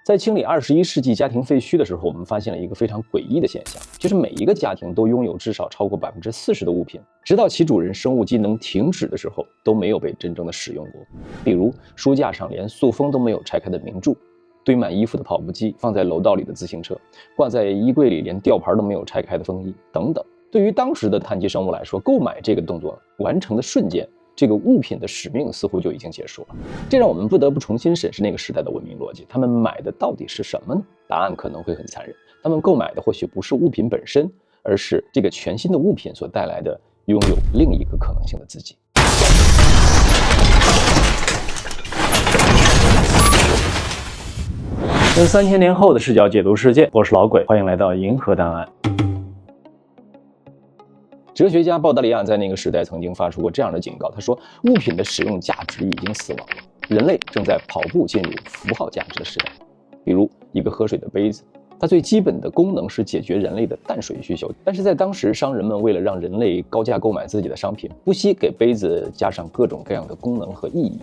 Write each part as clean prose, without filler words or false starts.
在清理21世纪家庭废墟的时候，我们发现了一个非常诡异的现象，就是每一个家庭都拥有至少超过40%的物品，直到其主人生物机能停止的时候，都没有被真正的使用过。比如书架上连塑封都没有拆开的名著，堆满衣服的跑步机，放在楼道里的自行车，挂在衣柜里连吊牌都没有拆开的风衣等等。对于当时的碳基生物来说，购买这个动作完成的瞬间，这个物品的使命似乎就已经结束了。这让我们不得不重新审视那个时代的文明逻辑，他们买的到底是什么呢？答案可能会很残忍，他们购买的或许不是物品本身，而是这个全新的物品所带来的拥有另一个可能性的自己。用3000年后的视角解读世界，我是老鬼，欢迎来到银河档案。哲学家鲍德里亚在那个时代曾经发出过这样的警告，他说物品的使用价值已经死亡了，人类正在跑步进入符号价值的时代。比如一个喝水的杯子，它最基本的功能是解决人类的淡水需求，但是在当时商人们为了让人类高价购买自己的商品，不惜给杯子加上各种各样的功能和意义。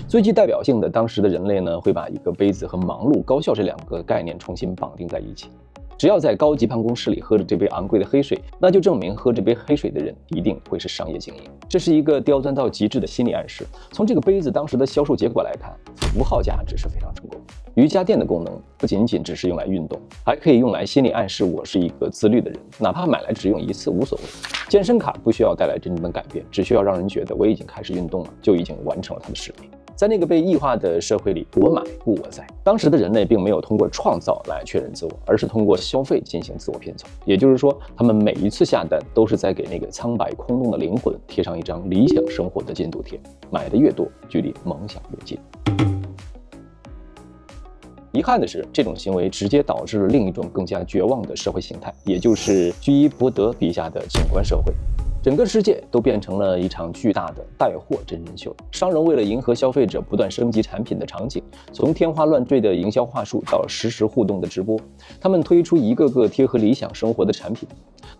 最具代表性的，当时的人类呢，会把一个杯子和忙碌高效这两个概念重新绑定在一起。只要在高级办公室里喝着这杯昂贵的黑水，那就证明喝这杯黑水的人一定会是商业精英。这是一个刁钻到极致的心理暗示。从这个杯子当时的销售结果来看，符号价值是非常成功。瑜伽垫的功能不仅仅只是用来运动，还可以用来心理暗示我是一个自律的人，哪怕买来只用一次无所谓。健身卡不需要带来真正的改变，只需要让人觉得我已经开始运动了，就已经完成了它的使命。在那个被异化的社会里，我买不我在。当时的人类并没有通过创造来确认自我，而是通过消费进行自我拼凑。也就是说，他们每一次下单都是在给那个苍白空洞的灵魂贴上一张理想生活的进度贴，买的越多，距离梦想越近。遗憾的是，这种行为直接导致了另一种更加绝望的社会形态，也就是居伊伯德笔下的景观社会。整个世界都变成了一场巨大的带货真人秀，商人为了迎合消费者不断升级产品的场景，从天花乱坠的营销话术到实时互动的直播，他们推出一个个贴合理想生活的产品。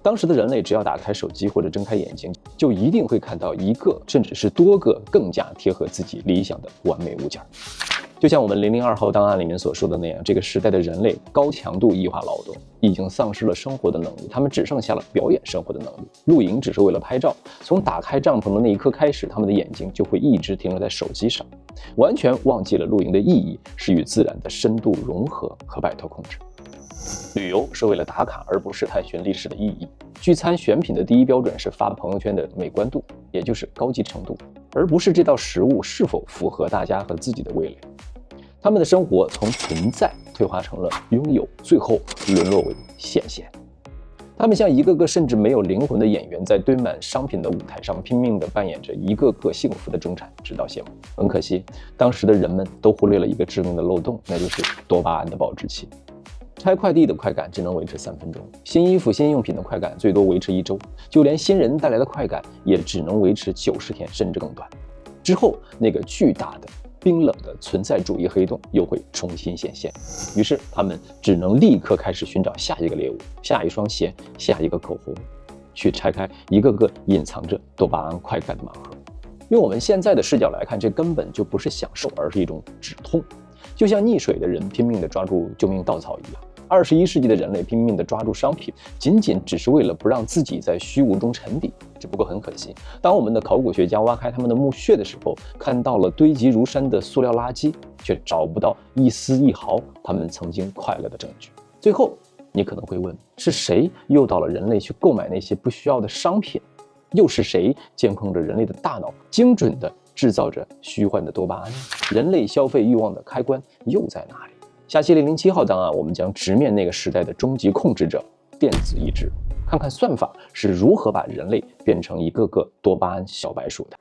当时的人类只要打开手机或者睁开眼睛，就一定会看到一个甚至是多个更加贴合自己理想的完美物件。就像我们002号档案里面所说的那样，这个时代的人类高强度异化劳动已经丧失了生活的能力，他们只剩下了表演生活的能力。露营只是为了拍照，从打开帐篷的那一刻开始，他们的眼睛就会一直停留在手机上，完全忘记了露营的意义是与自然的深度融合和摆脱控制。旅游是为了打卡，而不是探寻历史的意义。聚餐选品的第一标准是发朋友圈的美观度，也就是高级程度，而不是这道食物是否符合大家和自己的味蕾。他们的生活从存在退化成了拥有，最后沦落为显现。他们像一个个甚至没有灵魂的演员，在堆满商品的舞台上拼命地扮演着一个个幸福的中产，直到谢幕。很可惜，当时的人们都忽略了一个致命的漏洞，那就是多巴胺的保质期。拆快递的快感只能维持3分钟，新衣服新用品的快感最多维持1周，就连新人带来的快感也只能维持90天甚至更短。之后那个巨大的冰冷的存在主义黑洞又会重新显现，于是他们只能立刻开始寻找下一个猎物，下一双鞋，下一个口红，去拆开一个个隐藏着多巴胺快感的盲盒。用我们现在的视角来看，这根本就不是享受，而是一种止痛，就像溺水的人拼命地抓住救命稻草一样。21世纪的人类拼命地抓住商品，仅仅只是为了不让自己在虚无中沉底。只不过很可惜，当我们的考古学家挖开他们的墓穴的时候，看到了堆积如山的塑料垃圾，却找不到一丝一毫他们曾经快乐的证据。最后，你可能会问，是谁诱导了人类去购买那些不需要的商品？又是谁监控着人类的大脑，精准地制造着虚幻的多巴胺？人类消费欲望的开关又在哪里？下期007号档案，我们将直面那个时代的终极控制者——电子意志，看看算法是如何把人类变成一个个多巴胺小白鼠的。